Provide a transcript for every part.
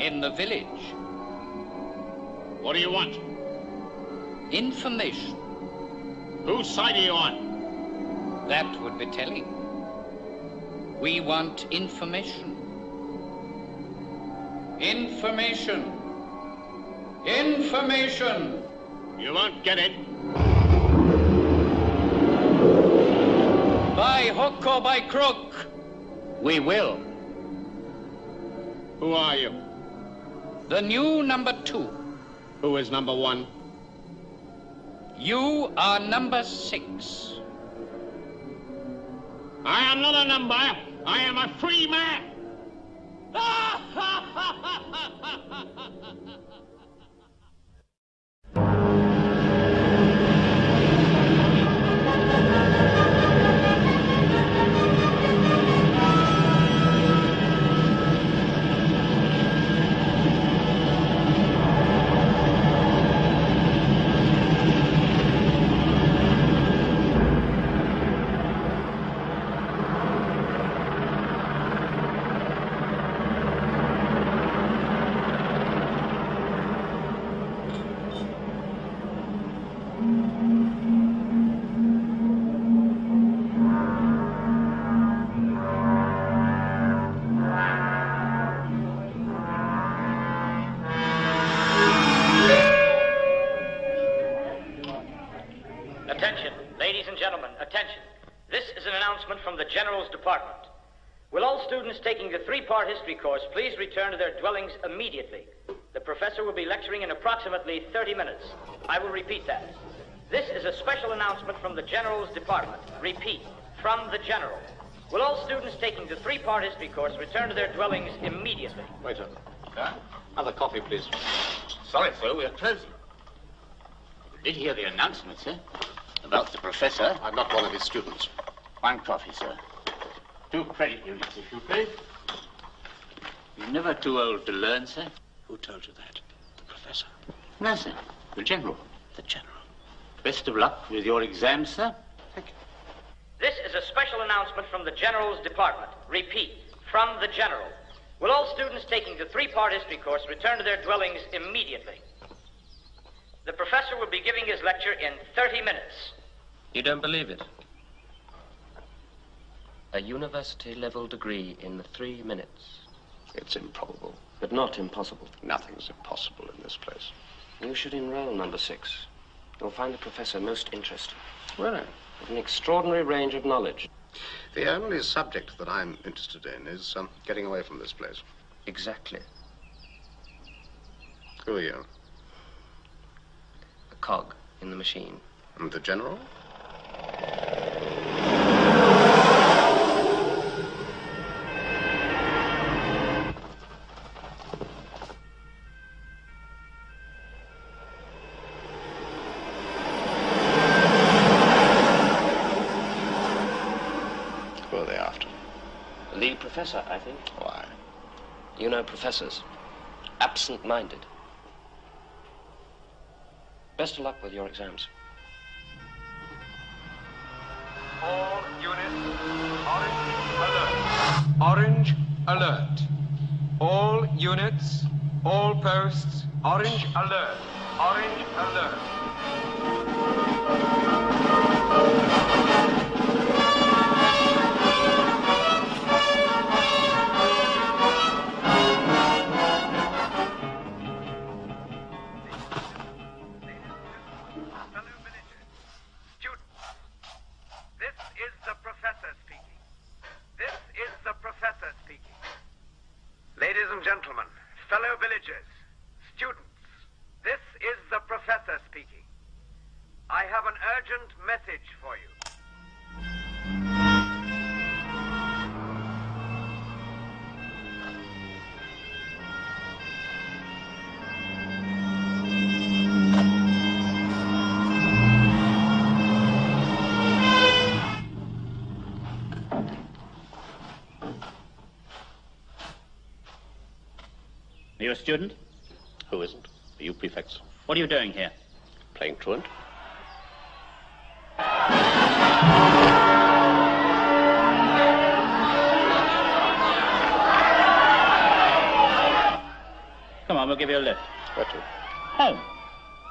in the village. What do you want? Information. Whose side are you on? That would be telling. We want information. Information. Information. You won't get it. By hook or by crook, we will. Who are you? The new number 2. Who is number 1? You are number 6. I am not a number. I am a free man. Attention, ladies and gentlemen, attention. This is an announcement from the General's Department. Will all students taking the 3-part history course please return to their dwellings immediately? The professor will be lecturing in approximately 30 minutes. I will repeat that. This is a special announcement from the General's Department. Repeat, from the General. Will all students taking the 3-part history course return to their dwellings immediately? Waiter. Another coffee, please. Sorry, sir, we are closing. You did hear the announcement, sir? About the professor. I'm not one of his students. 1 coffee, sir. 2 credit units, if you please. You're never too old to learn, sir. Who told you that? The professor? No, sir. The General. The General. Best of luck with your exams, sir. Thank you. This is a special announcement from the General's Department. Repeat, from the General. Will all students taking the 3-part history course return to their dwellings immediately? The professor will be giving his lecture in 30 minutes. You don't believe it? A university-level degree in 3 minutes. It's improbable. But not impossible. Nothing's impossible in this place. You should enroll, number 6. You'll find the professor most interesting. Well, With an extraordinary range of knowledge. the only subject that I'm interested in is getting away from this place. Exactly. Who are you? A cog in the machine. And the General? Who are they after? The professor, I think. Why? You know professors. Absent-minded. Best of luck with your exams. All units, orange alert. Orange alert. All units, all posts, orange alert. Orange alert. Ladies and gentlemen, fellow villagers, students, this is the professor speaking. I have an urgent message for you. Are you a student? Who isn't? Are you prefects? What are you doing here? Playing truant? you a lift. Where to? Home.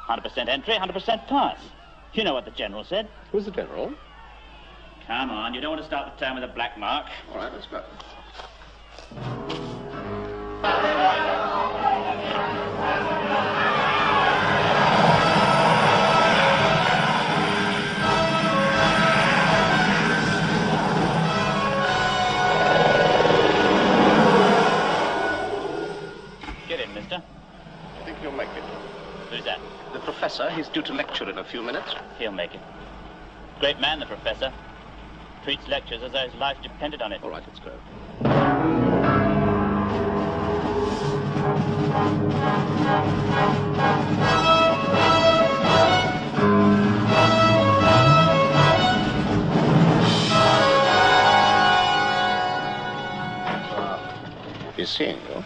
100% entry, 100% pass. You know what the General said. Who's the General? Come on, you don't want to start the term with a black mark. All right, let's go. Get in, mister. I think you'll make it. Who's that? The professor, he's due to lecture in a few minutes. He'll make it. Great man, the professor. Treats lectures as though his life depended on it. All right, let's go. He's seeing you.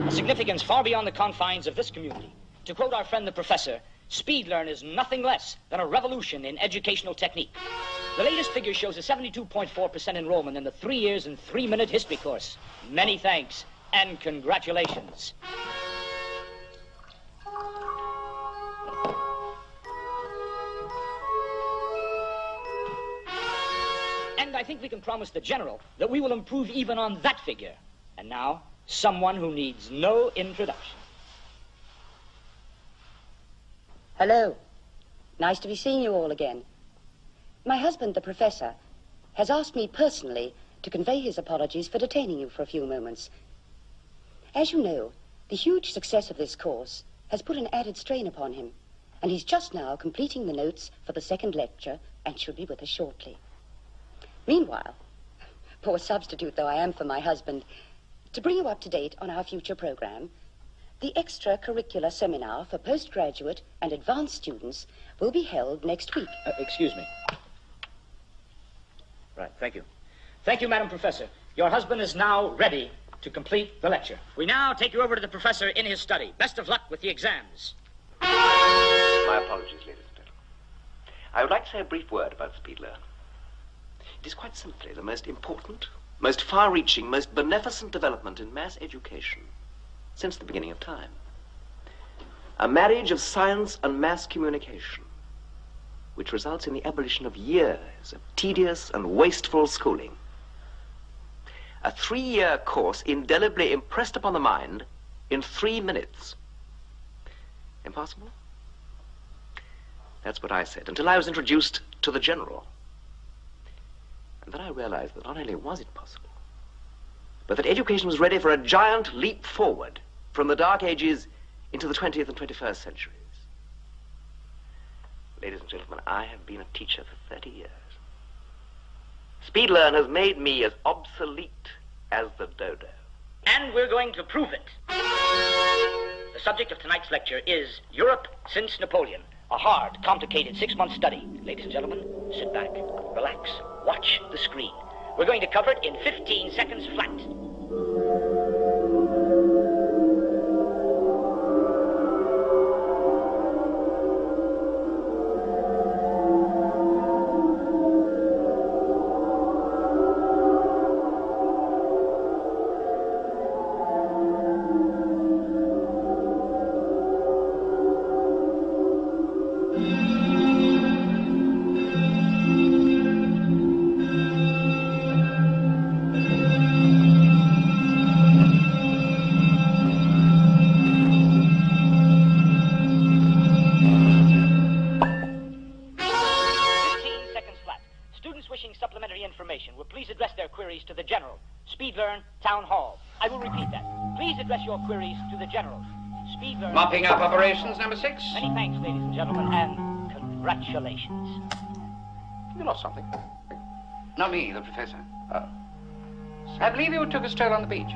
A significance far beyond the confines of this community. To quote our friend the professor, speed learn is nothing less than a revolution in educational technique. The latest figure shows a 72.4% enrollment in the 3 years and 3-minute history course. Many thanks and congratulations. And I think we can promise the General that we will improve even on that figure. And now, someone who needs no introduction. Hello. Nice to be seeing you all again. My husband, the professor, has asked me personally to convey his apologies for detaining you for a few moments. As you know, the huge success of this course has put an added strain upon him, and he's just now completing the notes for the second lecture and should be with us shortly. Meanwhile, poor substitute though I am for my husband, to bring you up to date on our future program, the extracurricular seminar for postgraduate and advanced students will be held next week. Excuse me. Right, thank you. Thank you, Madam Professor. Your husband is now ready to complete the lecture. We now take you over to the professor in his study. Best of luck with the exams. My apologies, ladies and gentlemen. I would like to say a brief word about speed learn. It is quite simply the most important, most far-reaching, most beneficent development in mass education since the beginning of time. A marriage of science and mass communication, which results in the abolition of years of tedious and wasteful schooling. A 3-year course indelibly impressed upon the mind in 3 minutes. Impossible? That's what I said, until I was introduced to the General. And then I realized that not only was it possible, but that education was ready for a giant leap forward from the Dark Ages into the 20th and 21st centuries. Ladies and gentlemen, I have been a teacher for 30 years. Speed learn has made me as obsolete as the dodo. And we're going to prove it. The subject of tonight's lecture is Europe since Napoleon, a hard, complicated 6-month study. Ladies and gentlemen, sit back, relax, watch the screen. We're going to cover it in 15 seconds flat. To the General, Speed Learn, Town Hall. I will repeat that. Please address your queries to the General. Speed Learn. Mopping up operations, number 6. Many thanks, ladies and gentlemen, and congratulations. You lost something. Not me, the professor. Oh. I believe you took a stroll on the beach.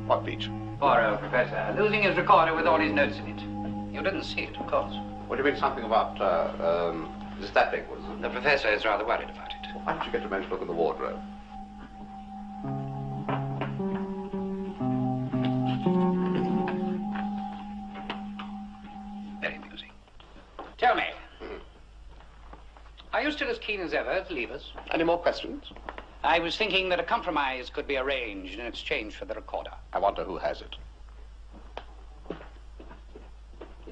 What beach? Poor old professor, losing his recorder with all his notes in it. You didn't see it, of course. What do you mean something about, is that big, was it? The professor is rather worried about it. Why don't you get your men to look in the wardrobe? Very amusing. Tell me, are you still as keen as ever to leave us? Any more questions? I was thinking that a compromise could be arranged in exchange for the recorder. I wonder who has it.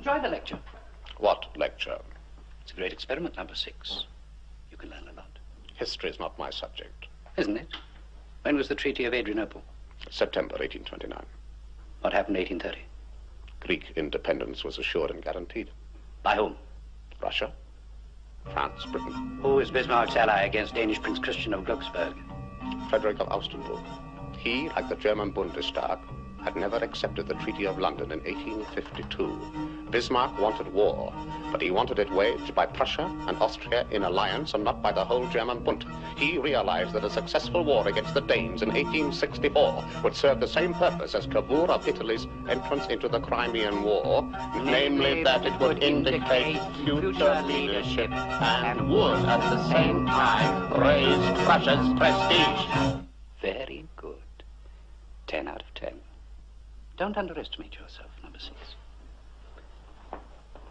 enjoy the lecture. What lecture? It's a great experiment, number 6. You can learn a lot. History is not my subject. Isn't it? When was the Treaty of Adrianople? September 1829. What happened in 1830? Greek independence was assured and guaranteed. By whom? Russia, France, Britain. Who is Bismarck's ally against Danish Prince Christian of Glucksburg? Frederick of Augustenburg. He, like the German Bundestag, had never accepted the Treaty of London in 1852. Bismarck wanted war, but he wanted it waged by Prussia and Austria in alliance and not by the whole German Bund. He realized that a successful war against the Danes in 1864 would serve the same purpose as Cavour of Italy's entrance into the Crimean War, namely that it would indicate future leadership and would at the same time raise Prussia's prestige. Very good. 10 out of 10. Don't underestimate yourself, number 6.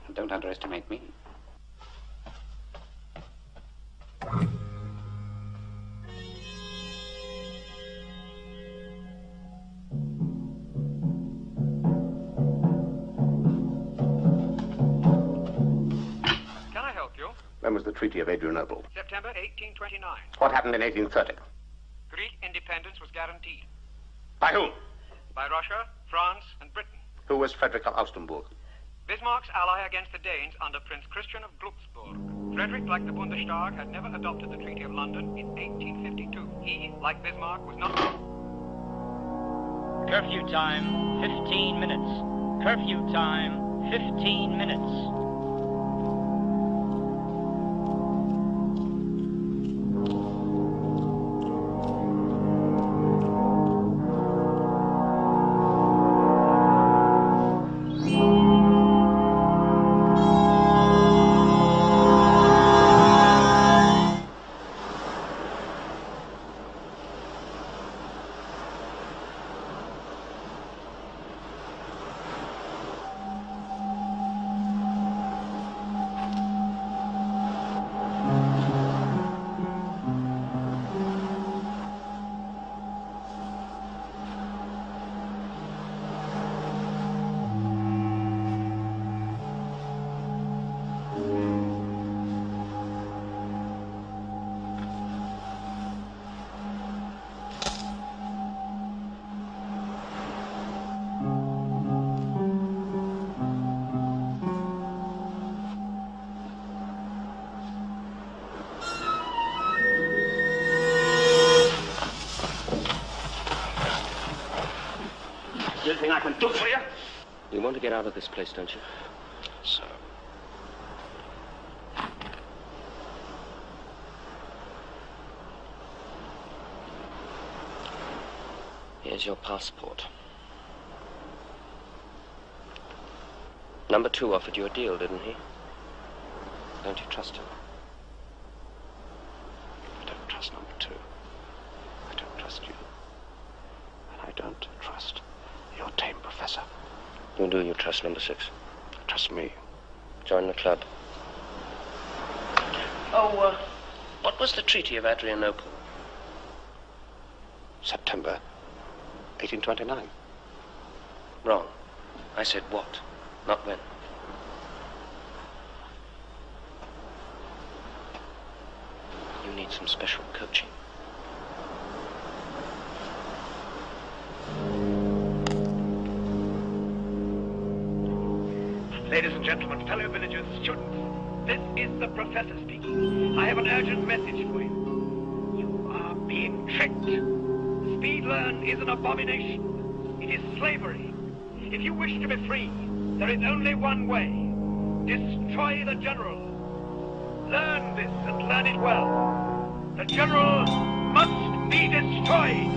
And don't underestimate me. Can I help you? When was the Treaty of Adrianople? September 1829. What happened in 1830? Greek independence was guaranteed. By whom? By Russia, France, and Britain. Who was Frederick of Augustenburg? Bismarck's ally against the Danes under Prince Christian of Glucksburg. Frederick, like the Bundestag, had never adopted the Treaty of London in 1852. He, like Bismarck, was not... Curfew time, 15 minutes. Curfew time, 15 minutes. Anything I can do for you? You want to get out of this place, don't you? So. Here's your passport. Number 2 offered you a deal, didn't he? Don't you trust him? I don't trust number 2. I don't trust you. And I don't trust your tame professor. You do you trust number 6? Trust me. Join the club. Oh, what was the Treaty of Adrianople? September 1829. Wrong. I said what, not when. You need some special coaching. Ladies and gentlemen, fellow villagers, students, this is the professor speaking. I have an urgent message for you. You are being tricked. Speed learn is an abomination. It is slavery. If you wish to be free, there is only one way. Destroy the general. Learn this and learn it well. The general must be destroyed.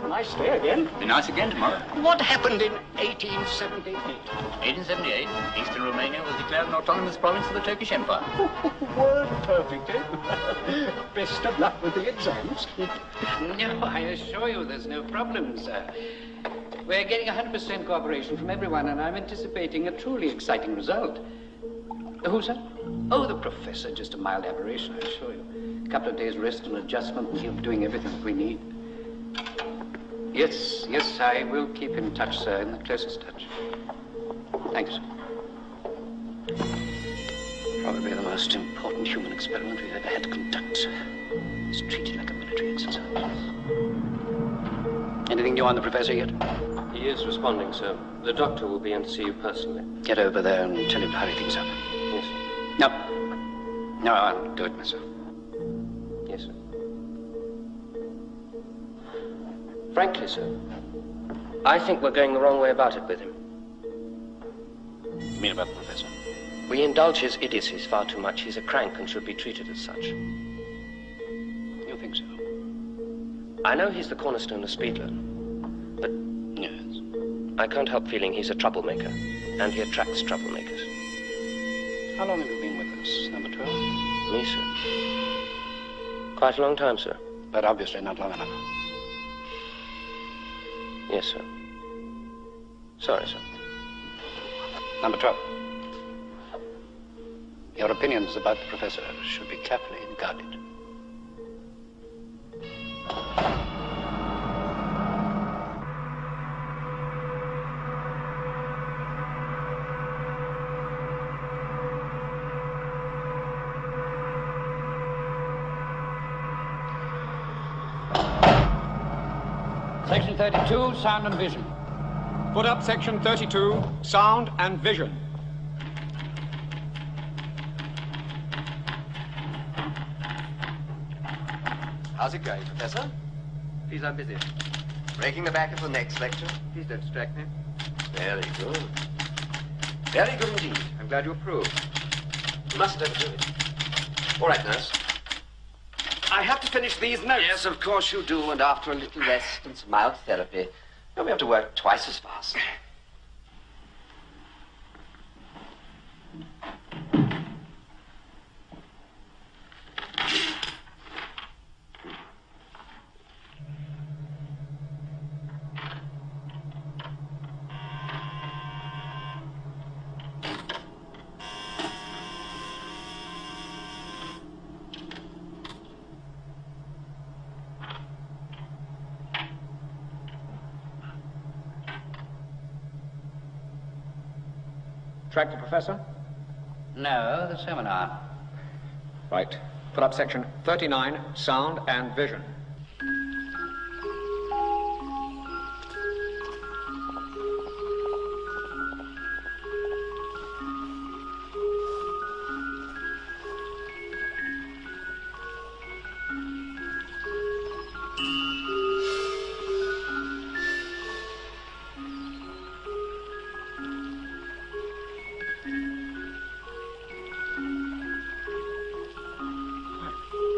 Nice day again. Be nice again tomorrow. What happened in 1878? 1878, Eastern Romania was declared an autonomous province of the Turkish Empire. Word perfect, eh? Best of luck with the exams. No, I assure you there's no problem, sir. We're getting 100% cooperation from everyone, and I'm anticipating a truly exciting result. Who, sir? Oh, the professor. Just a mild aberration, I assure you. A couple of days' rest and adjustment, and he'll be doing everything that we need. Yes, I will keep in touch, sir, in the closest touch. Thank you, sir. Probably the most important human experiment we've ever had to conduct, sir. It's treated like a military exercise. Anything new on the professor yet? He is responding, sir. The doctor will be in to see you personally. Get over there and tell him to hurry things up. Yes, sir. No, I'll do it myself. Yes, sir. Frankly, sir, I think we're going the wrong way about it with him. You mean about the professor? We indulge his idiocies far too much. He's a crank and should be treated as such. You think so? I know he's the cornerstone of Speedler, but yes, I can't help feeling he's a troublemaker, and he attracts troublemakers. How long have you been with us, number 12? Me, sir? Quite a long time, sir. But obviously not long enough. Yes, sir. Sorry, sir. Number 12. Your opinions about the professor should be carefully guarded. Section 32, sound and vision. Put up section 32, sound and vision. How's it going, Professor? Please, I'm busy. Breaking the back of the next lecture? Please don't distract me. Very good. Very good indeed. I'm glad you approve. You mustn't overdo it. All right, nurse. I have to finish these notes. Yes, of course you do, and after a little rest and some mild therapy, you'll be able to work twice as fast. Track the professor? No, the seminar. Right. Put up section 39, sound and vision.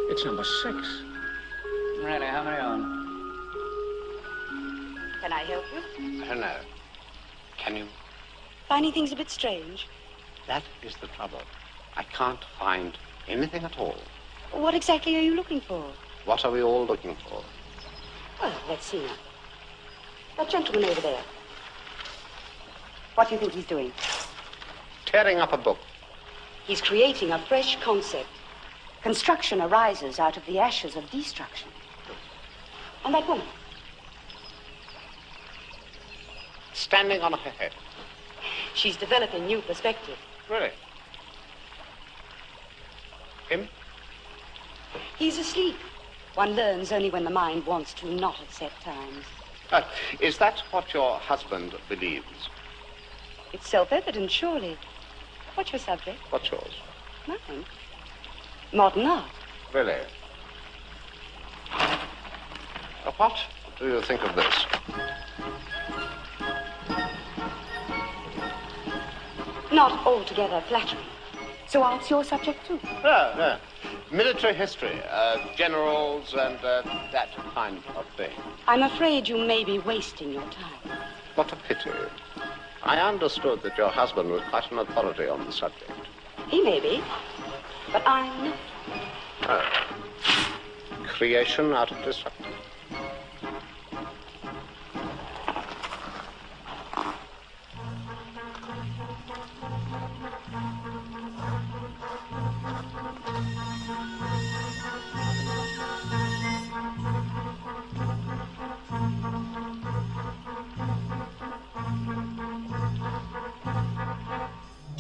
It's number 6. Really, how many on? Can I help you? I don't know. Can you? Finding things a bit strange? That is the trouble. I can't find anything at all. What exactly are you looking for? What are we all looking for? Well, let's see now. That gentleman over there. What do you think he's doing? Tearing up a book. He's creating a fresh concept. Construction arises out of the ashes of destruction. And that woman? Standing on her head. She's developing new perspective. Really? Him? He's asleep. One learns only when the mind wants to, not at set times. Is that what your husband believes? It's self-evident, surely. What's your subject? What's yours? Nothing. Modern art. Really? What do you think of this? Not altogether flattering. So art's your subject too? No. Military history, generals and that kind of thing. I'm afraid you may be wasting your time. What a pity. I understood that your husband was quite an authority on the subject. He may be, but I'm not. Creation out of destruction.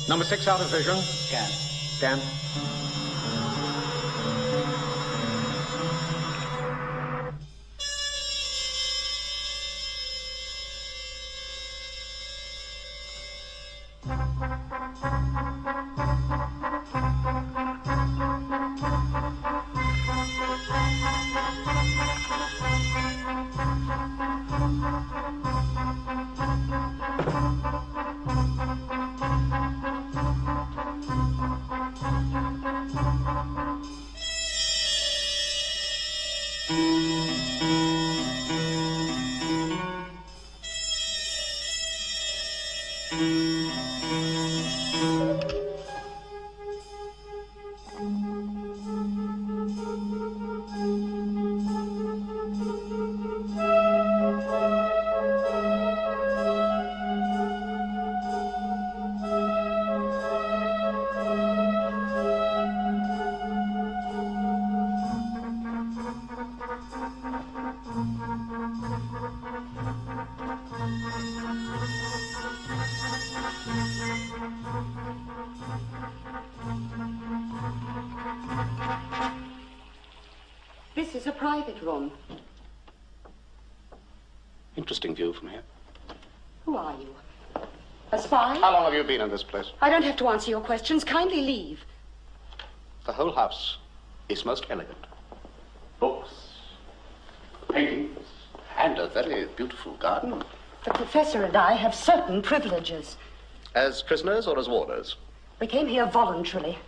Number 6 out of vision. Scan. Scan. This is a private room. Interesting view from here. Who are you? A spy? How long have you been in this place? I don't have to answer your questions. Kindly leave. The whole house is most elegant. Books, paintings, and a very beautiful garden. The professor and I have certain privileges. As prisoners or as warders? We came here voluntarily.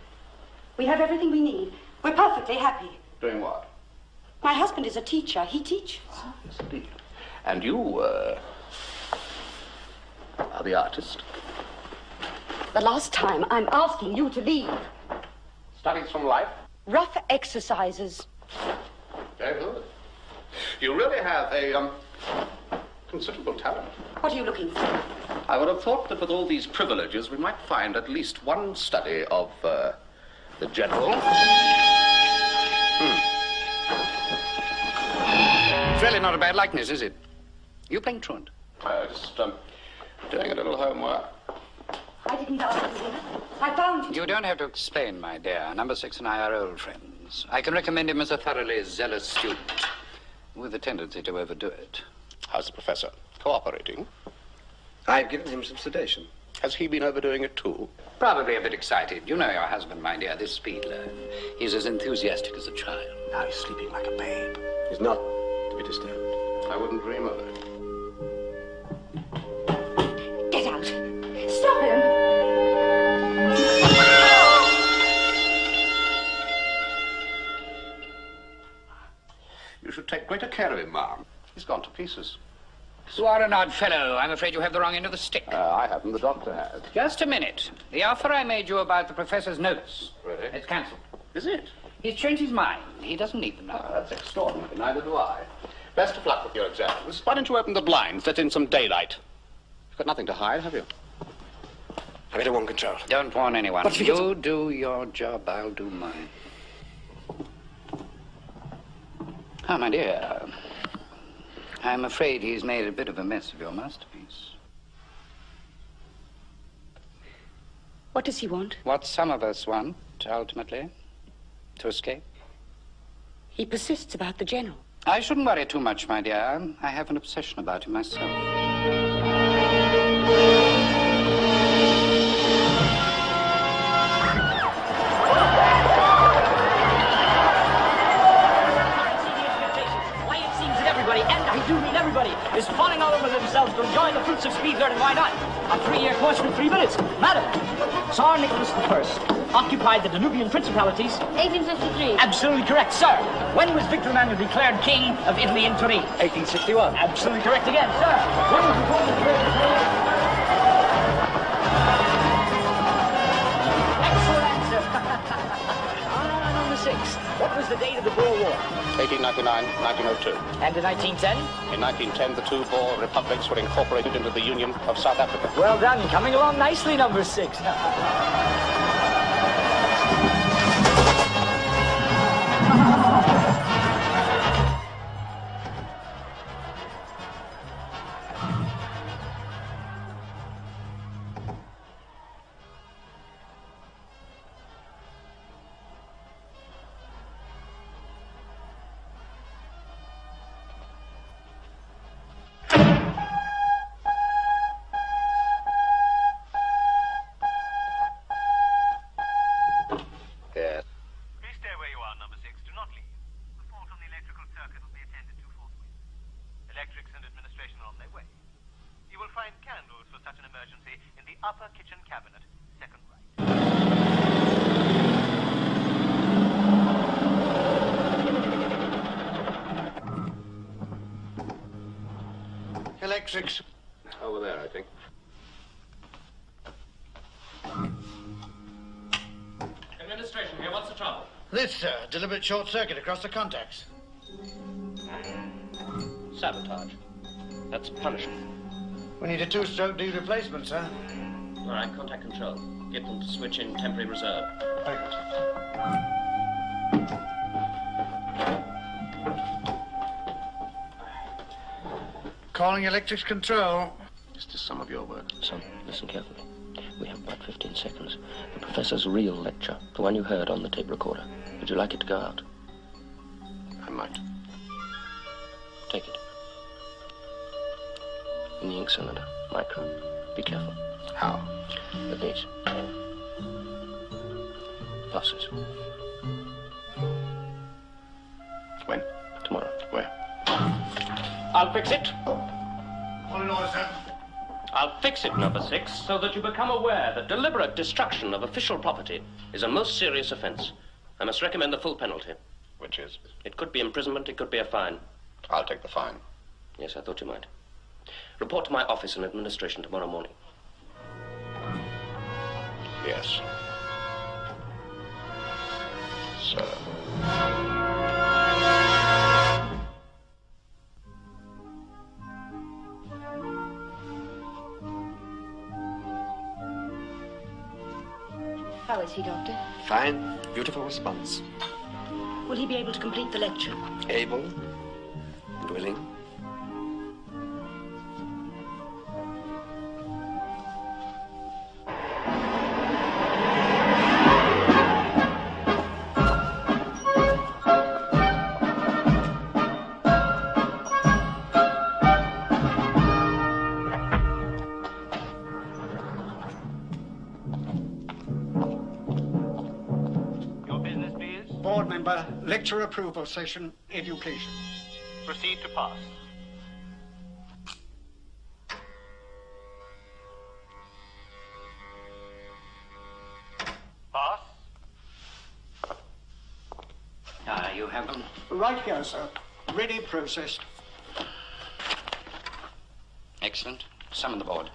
We have everything we need. We're perfectly happy. Doing what? My husband is a teacher. He teaches. Oh, yes, indeed. And you, are the artist? The last time, I'm asking you to leave. Studies from life? Rough exercises. Very good. You really have a, considerable talent. What are you looking for? I would have thought that with all these privileges, we might find at least one study of, the general. It's really not a bad likeness, is it? You playing truant? Just, doing a little homework. I didn't ask you. I found you. You don't have to explain, my dear. Number 6 and I are old friends. I can recommend him as a thoroughly zealous student, with a tendency to overdo it. How's the professor? Cooperating? I've given him some sedation. Has he been overdoing it too? Probably a bit excited. You know your husband, my dear, this Speedler. He's as enthusiastic as a child. Now he's sleeping like a babe. He's not to be disturbed. I wouldn't dream of it. Get out. Stop him. You should take greater care of him, ma'am. He's gone to pieces. You are an odd fellow. I'm afraid you have the wrong end of the stick. I haven't. The doctor has. Just a minute. The offer I made you about the professor's notes. Really? It's cancelled. Is it? He's changed his mind. He doesn't need them now. That's extraordinary. Neither do I. Best of luck with your exams. Why don't you open the blinds? Let in some daylight. You've got nothing to hide, have you? I better warn control. Don't warn anyone. But you do your job, I'll do mine. Oh, my dear. I'm afraid he's made a bit of a mess of your masterpiece. What does he want? What some of us want, ultimately, to escape. He persists about the general. I shouldn't worry too much, my dear. I have an obsession about him myself. Is falling all over themselves to enjoy the fruits of speed learning. Why not? A 3-year course in 3 minutes. Madam, Tsar Nicholas I occupied the Danubian principalities. 1853. Absolutely correct, sir. When was Victor Emmanuel declared king of Italy and Turin? 1861. Absolutely correct again, sir. When was Napoleon declared king? Excellent answer. Number 6. What was the date of the Boer War? 1899, 1902. And in 1910? In 1910, the 2 Boer republics were incorporated into the Union of South Africa. Well done. Coming along nicely, number 6. cabinet, second right. Electrics. Over there, I think. Administration here, what's the trouble? This, sir. Deliberate short circuit across the contacts. Sabotage. That's punishable. We need a two-stroke D replacement, sir. All right, contact control. Get them to switch in temporary reserve. Very good. Calling electrics control. Is this some of your work? Son, listen carefully. We have about 15 seconds. The professor's real lecture, the one you heard on the tape recorder. Would you like it to go out? I might. Take it. In the ink cylinder. Micro. Be careful. How? At these. Passes. When? Tomorrow. Where? I'll fix it. All in order, sir. I'll fix it, number 6, so that you become aware that deliberate destruction of official property is a most serious offense. I must recommend the full penalty. Which is? It could be imprisonment, it could be a fine. I'll take the fine. Yes, I thought you might. Report to my office in administration tomorrow morning. Yes. Sir. How is he, Doctor? Fine. Beautiful response. Will he be able to complete the lecture? Able and willing. Board member, lecture approval session, education. Proceed to pass. Pass. You have them? Right here, sir. Ready, processed. Excellent. Summon the board.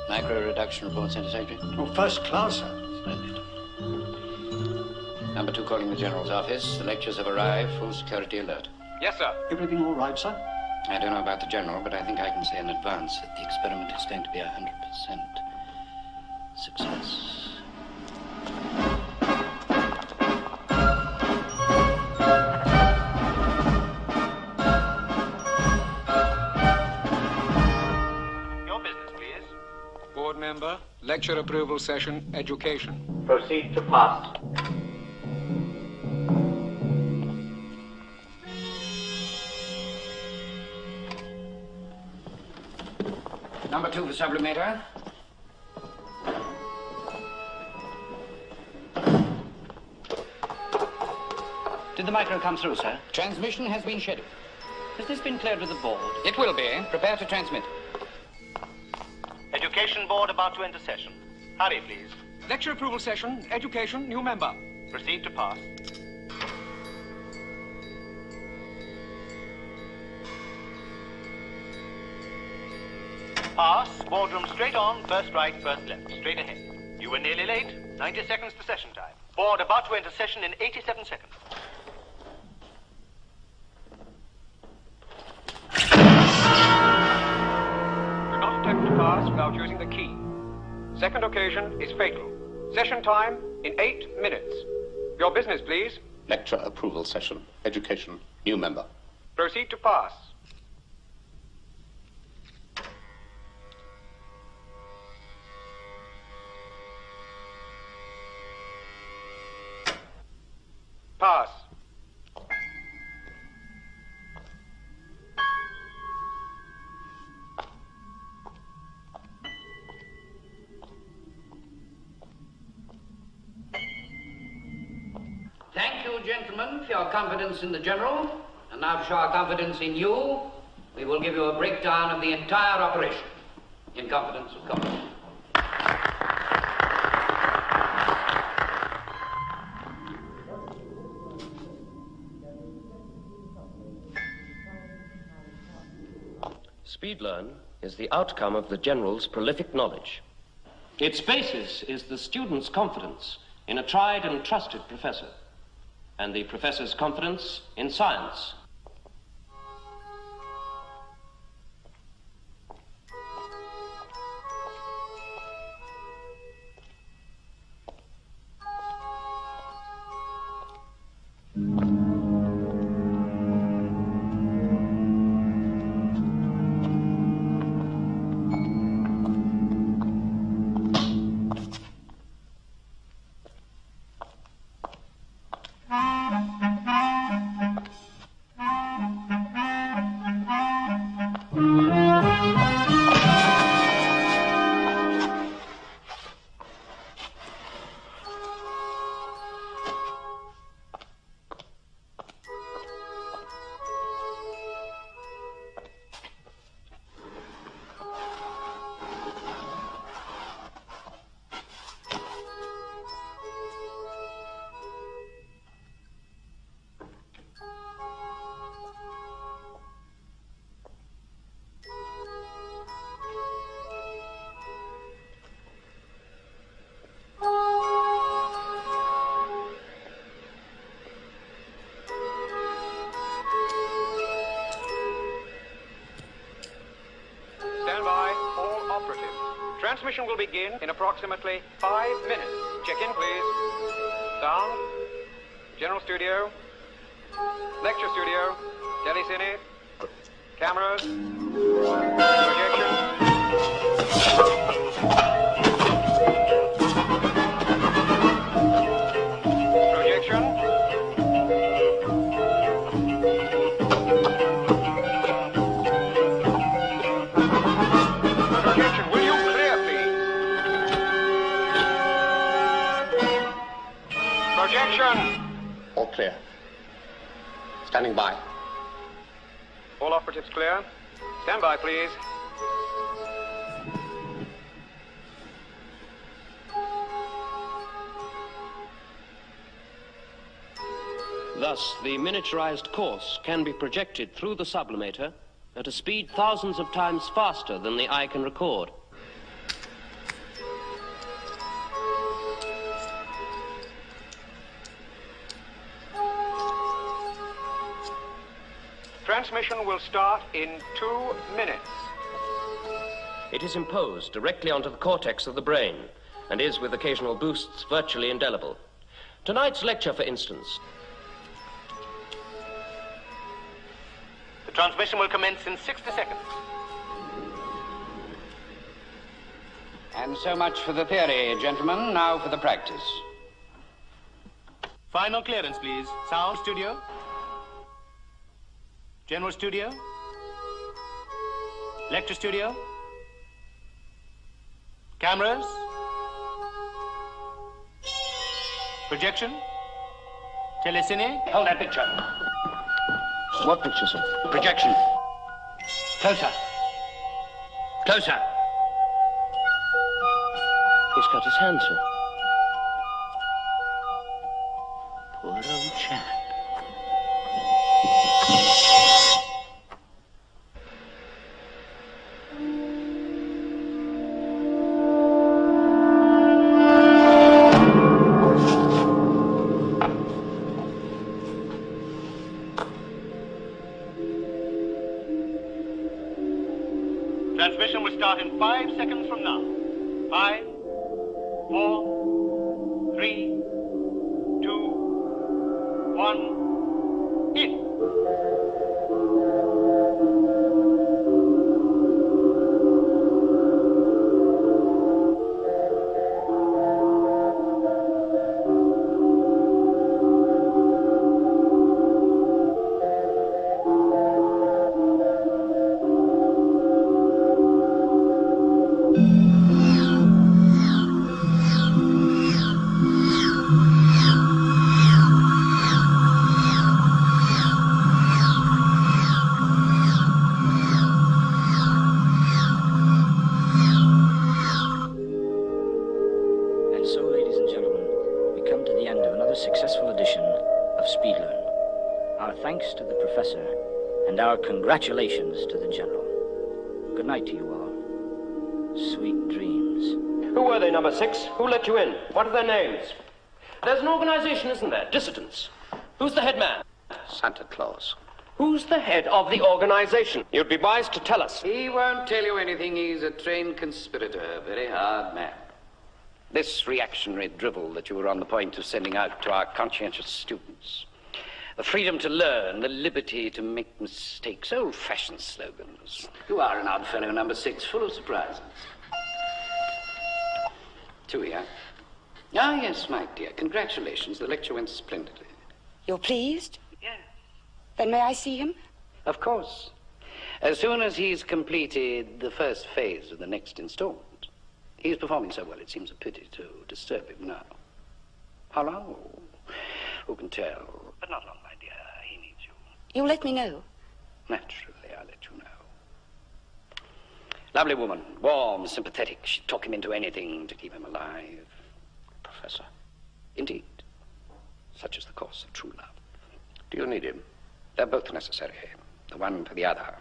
Micro-reduction report, Centre Secretary. Oh, first class, sir. Splendid. Number 2 calling the General's office. The lectures have arrived. Full security alert. Yes, sir. Everything all right, sir? I don't know about the General, but I think I can say in advance that the experiment is going to be 100% success. Member, lecture approval session, education. Proceed to pass. Number 2 for sublimator. Did the micro come through, sir? Transmission has been scheduled. Has this been cleared with the board? It will be. Prepare to transmit. Education board about to enter session. Hurry, please. Lecture approval session, education, new member. Proceed to pass. Pass, boardroom straight on, first right, first left, straight ahead. You were nearly late, 90 seconds to session time. Board about to enter session in 87 seconds. Do not attempt to pass without using the key. Second occasion is fatal. Session time in 8 minutes. Your business, please. Lecture approval session. Education. New member. Proceed to pass. Pass. Thank you, gentlemen, for your confidence in the General. And now to show our confidence in you, we will give you a breakdown of the entire operation. In confidence, of course. Speedlearn is the outcome of the General's prolific knowledge. Its basis is the student's confidence in a tried and trusted professor, and the professor's confidence in science. Transmission will begin in approximately 5 minutes. Check in, please. Sound. General studio. Lecture studio. Telecine. Cameras. Projection. All clear. Standing by. All operatives clear. Stand by, please. Thus, the miniaturized course can be projected through the sublimator at a speed thousands of times faster than the eye can record. Transmission will start in 2 minutes. It is imposed directly onto the cortex of the brain and is, with occasional boosts, virtually indelible. Tonight's lecture, for instance. The transmission will commence in 60 seconds. And so much for the theory, gentlemen. Now for the practice. Final clearance, please. Sound studio. General studio. Lecture studio. Cameras. Projection. Telecine. Hold that picture. What picture, sir? Projection. Closer. Closer. He's cut his hand, sir. Poor old chap. Transmission will start in 5 seconds from now. 5, 4, 3, 2, 1, in. successful edition of Speedlearn. Our thanks to the professor and our congratulations to the general. Good night to you all. Sweet dreams. Who were they, number 6? Who let you in? What are their names? There's an organization, isn't there? Dissidents. Who's the head man? Santa Claus. Who's the head of the organization? You'd be wise to tell us. He won't tell you anything. He's a trained conspirator, a very hard man. This reactionary drivel that you were on the point of sending out to our conscientious students. The freedom to learn, the liberty to make mistakes, old-fashioned slogans. You are an odd fellow, number 6, full of surprises. Tui, huh? Ah, yes, my dear. Congratulations. The lecture went splendidly. You're pleased? Yes. Then may I see him? Of course. As soon as he's completed the first phase of the next installment. He's performing so well, it seems a pity to disturb him now. How long? Who can tell? But not long, my dear. He needs you. You'll let me know? Naturally, I'll let you know. Lovely woman. Warm, sympathetic. She'd talk him into anything to keep him alive. Professor. Indeed. Such is the course of true love. Do you need him? They're both necessary. The one to the other.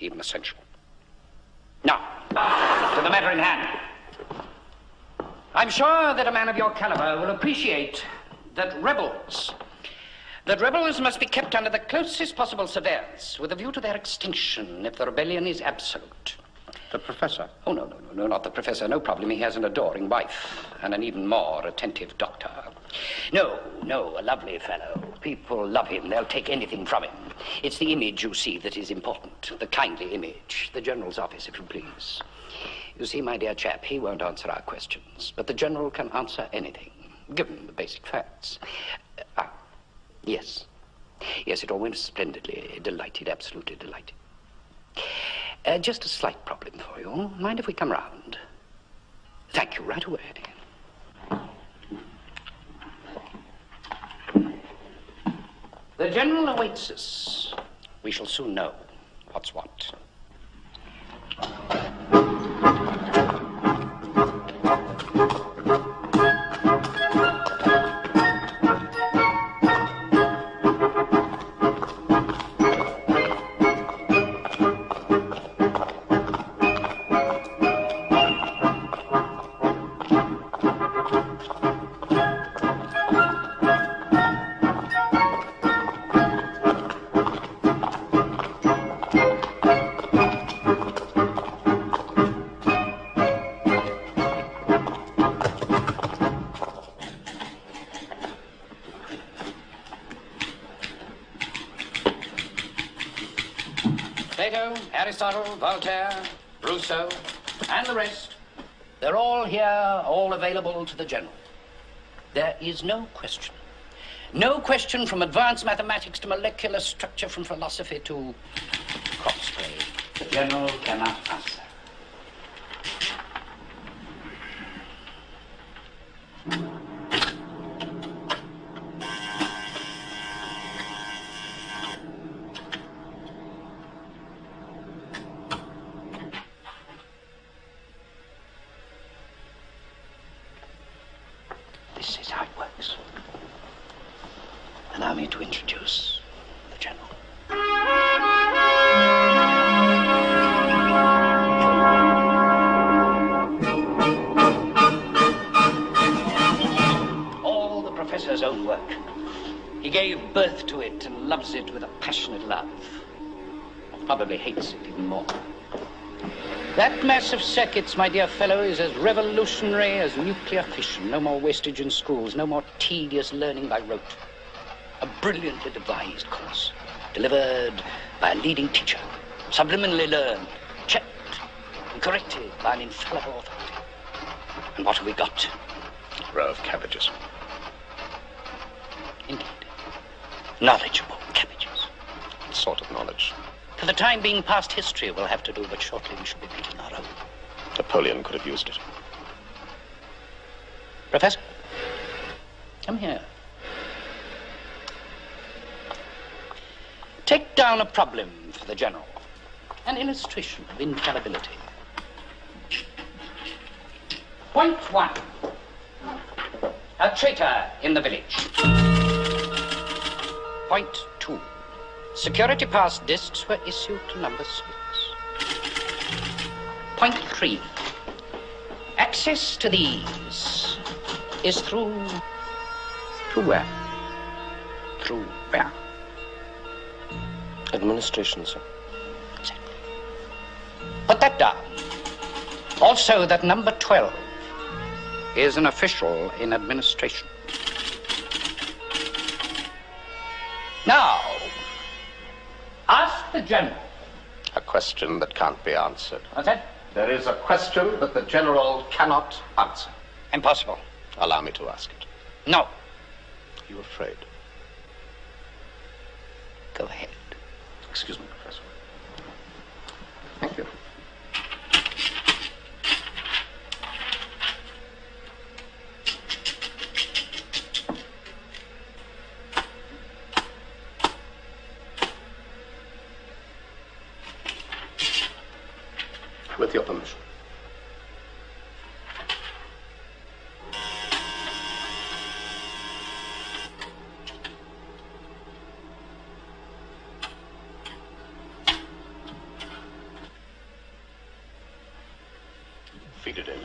Even essential. Now, to the matter in hand. I'm sure that a man of your caliber will appreciate that rebels must be kept under the closest possible surveillance with a view to their extinction if the rebellion is absolute. The professor? Oh, no, not the professor. No problem. He has an adoring wife and an even more attentive doctor. No, a lovely fellow. People love him. They'll take anything from him. It's the image, you see, that is important. The kindly image. The General's office, if you please. You see, my dear chap, he won't answer our questions, but the General can answer anything, given the basic facts. Yes. Yes, it all went splendidly. Delighted, absolutely delighted. Just a slight problem for you. Mind if we come round? Thank you, right away. The General awaits us. We shall soon know what's what. Plato, Aristotle, Voltaire, Rousseau, and the rest. They're all here, all available to the General. There is no question. No question from advanced mathematics to molecular structure, from philosophy to crop spray. The General cannot answer. This is how it works. Allow me to introduce the General. All the professor's own work. He gave birth to it and loves it with a passionate love. Probably hates it even more. That mass of circuits, my dear fellow, is as revolutionary as nuclear fission. No more wastage in schools, no more tedious learning by rote. A brilliantly devised course, delivered by a leading teacher, subliminally learned, checked, and corrected by an infallible authority. And what have we got? A row of cabbages. Indeed. Knowledgeable cabbages. What sort of knowledge? For the time being, past history will have to do, but shortly we shall be making our own. Napoleon could have used it. Professor, come here. Take down a problem for the General. An illustration of infallibility. Point 1. A traitor in the village. Point 2. Security pass discs were issued to number 6. Point 3. Access to these is through... Through where? Through where? Administration, sir. Exactly. Put that down. Also that number 12 is an official in administration. Now, ask the general. A question that can't be answered. What's that? There is a question that the general cannot answer. Impossible. Allow me to ask it. No. Are you afraid? Go ahead. Excuse me, Professor. Thank you. With your permission. Feed it in.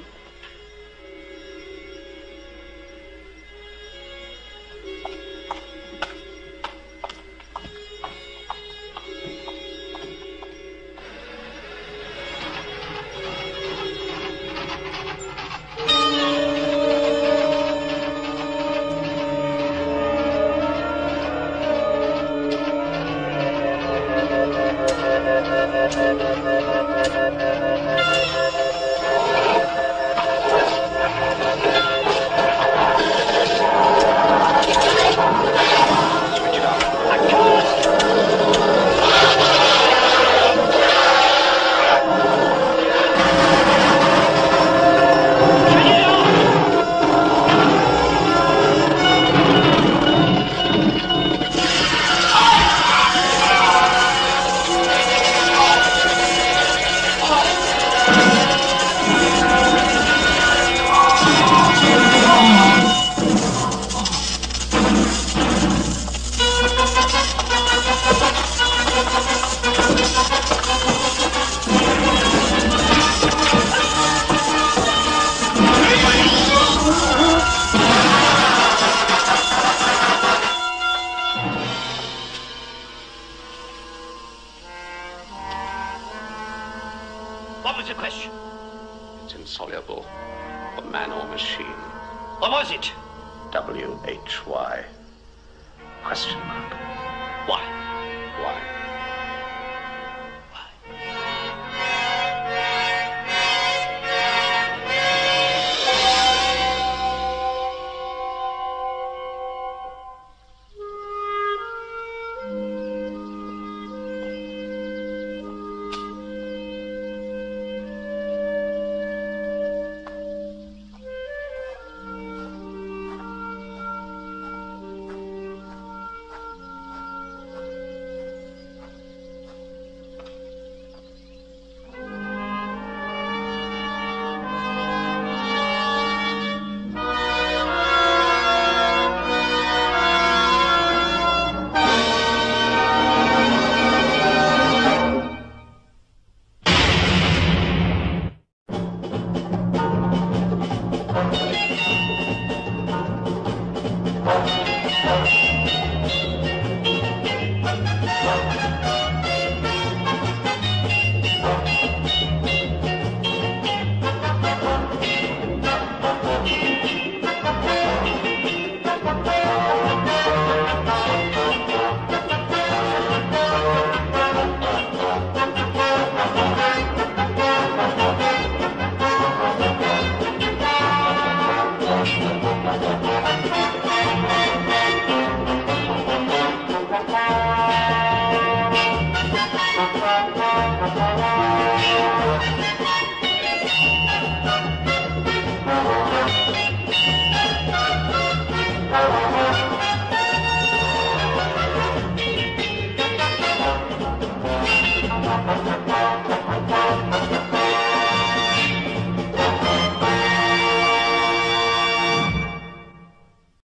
What was the question? It's insoluble. For man or machine. What was it? W-H-Y. Question mark. Why? Why?